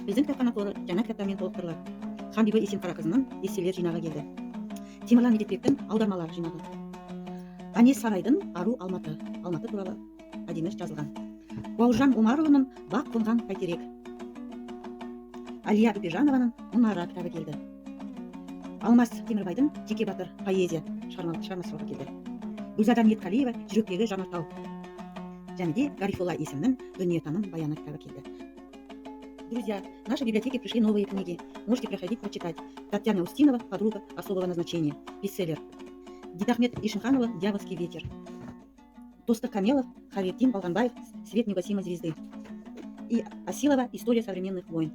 Біздің кітапхана қоры жаңа кітаптармен толықтырылады. Ханбибі Есенқарақызының эсселер жинағы келді. Темірлан Медетбектің аудармалар жинағы. Анес Сарайдың ару Алматы туралы әдемі жазылған. Бауыржан Омарұлының бақ қонған бәйтерек. Алия Үпежанованың мұнара кітабы келді. Алмас Темірбайдың Жеке батыр поэзия шығармасы келді. Гүлзада Ниеткалиева жүректегі жанартау. Және де Гарифолла есімнің дүниетаным баяны кітабы келді. Друзья, в нашей библиотеке пришли новые книги. Можете проходить почитать. Татьяна Устинова «Подруга особого назначения». Бестселлер. Дидахмет Ишимханова «Дьявольский ветер». Достық Камелов, Хаветдин Балганбаев «Свет негасимой звезды». И Асилова «История современных войн».